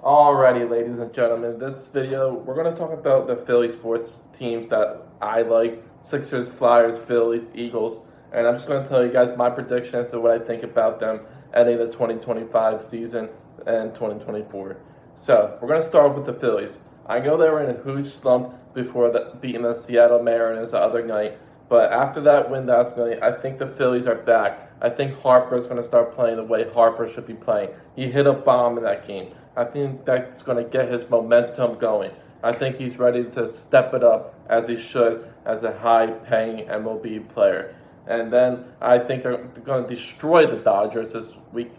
Alrighty, ladies and gentlemen, this video we're going to talk about the Philly sports teams that I like: Sixers, Flyers, Phillies, Eagles, and I'm just going to tell you guys my prediction as to what I think about them ending the 2025 season and 2024. So we're going to start with the Phillies. I know they were in a huge slump before beating the Seattle Mariners the other night, but after that win last night, I think the Phillies are back. I think Harper's going to start playing the way Harper should be playing. He hit a bomb in that game. I think that's going to get his momentum going. I think he's ready to step it up as he should as a high-paying MLB player. And then I think they're going to destroy the Dodgers this week.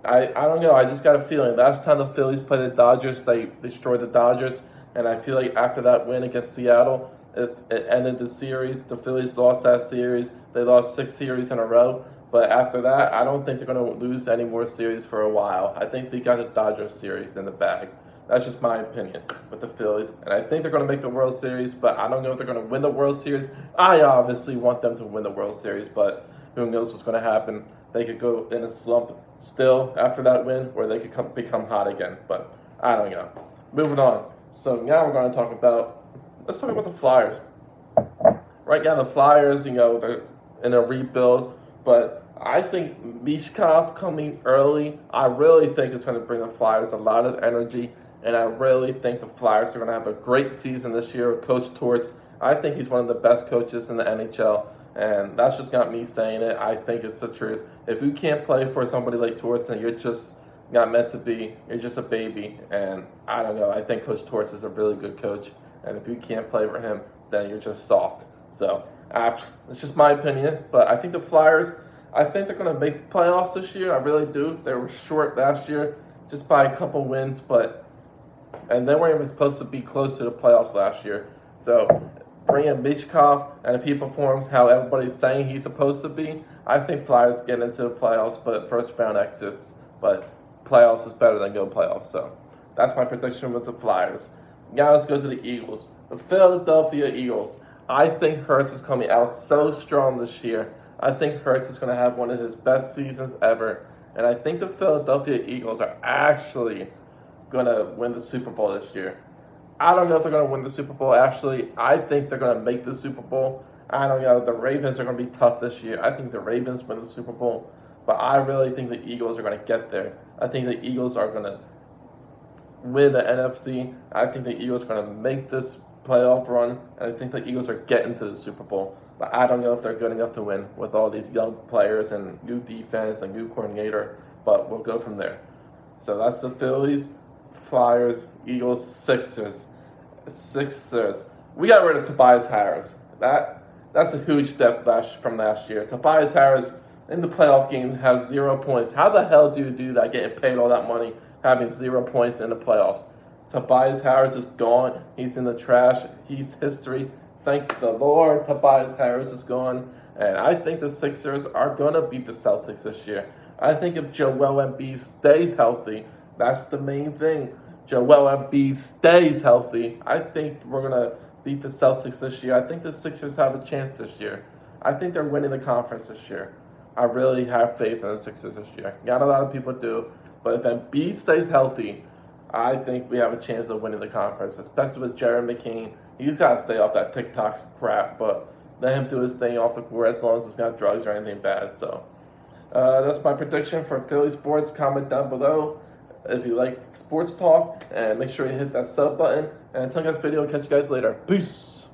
I don't know. I just got a feeling. Last time the Phillies played the Dodgers, they destroyed the Dodgers. And I feel like after that win against Seattle, it ended the series. The Phillies lost that series. They lost 6 series in a row. But after that, I don't think they're going to lose any more series for a while. I think they got the Dodgers series in the bag. That's just my opinion with the Phillies. And I think they're going to make the World Series, but I don't know if they're going to win the World Series. I obviously want them to win the World Series, but who knows what's going to happen. They could go in a slump still after that win, or they could become hot again. But I don't know. Moving on. So now we're going to let's talk about the Flyers. Right now, the Flyers, they're in a rebuild, but I think Michkov coming early, I really think it's going to bring the Flyers a lot of energy, and I really think the Flyers are going to have a great season this year with Coach Torts. I think he's one of the best coaches in the NHL, and that's just not me saying it. I think it's the truth. If you can't play for somebody like Torts, then you're just not meant to be. You're just a baby, and I don't know. I think Coach Torts is a really good coach, and if you can't play for him, then you're just soft. So it's just my opinion, but I think the Flyers, I think they're going to make playoffs this year. I really do. They were short last year just by a couple wins, and they weren't even supposed to be close to the playoffs last year. So bring in Michkov, and if he performs how everybody's saying he's supposed to be, I think Flyers get into the playoffs, but first round exits. But playoffs is better than go playoffs. So that's my prediction with the Flyers. Now let's go to the Eagles. The Philadelphia Eagles. I think Hurts is coming out so strong this year. I think Hurts is going to have one of his best seasons ever. And I think the Philadelphia Eagles are actually going to win the Super Bowl this year. I don't know if they're going to win the Super Bowl. Actually, I think they're going to make the Super Bowl. I don't know. The Ravens are going to be tough this year. I think the Ravens win the Super Bowl. But I really think the Eagles are going to get there. I think the Eagles are going to win the NFC. I think the Eagles are going to make this playoff run. And I think the Eagles are getting to the Super Bowl. But I don't know if they're good enough to win with all these young players and new defense and new coordinator. But we'll go from there. So that's the Phillies, Flyers, Eagles, Sixers. We got rid of Tobias Harris. That's a huge step from last year. Tobias Harris in the playoff game has 0 points. How the hell do you do that, getting paid all that money, having 0 points in the playoffs? Tobias Harris is gone. He's in the trash. He's history. Thank the Lord, Tobias Harris is gone. And I think the Sixers are going to beat the Celtics this year. I think if Joel Embiid stays healthy, that's the main thing. Joel Embiid stays healthy, I think we're going to beat the Celtics this year. I think the Sixers have a chance this year. I think they're winning the conference this year. I really have faith in the Sixers this year. Not a lot of people do, but if Embiid stays healthy, I think we have a chance of winning the conference, especially with Jared McCain. He's got to stay off that TikTok crap, but let him do his thing off the court as long as it's not drugs or anything bad. So that's my prediction for Philly sports. Comment down below if you like sports talk, and make sure you hit that sub button. And until next video, catch you guys later. Peace.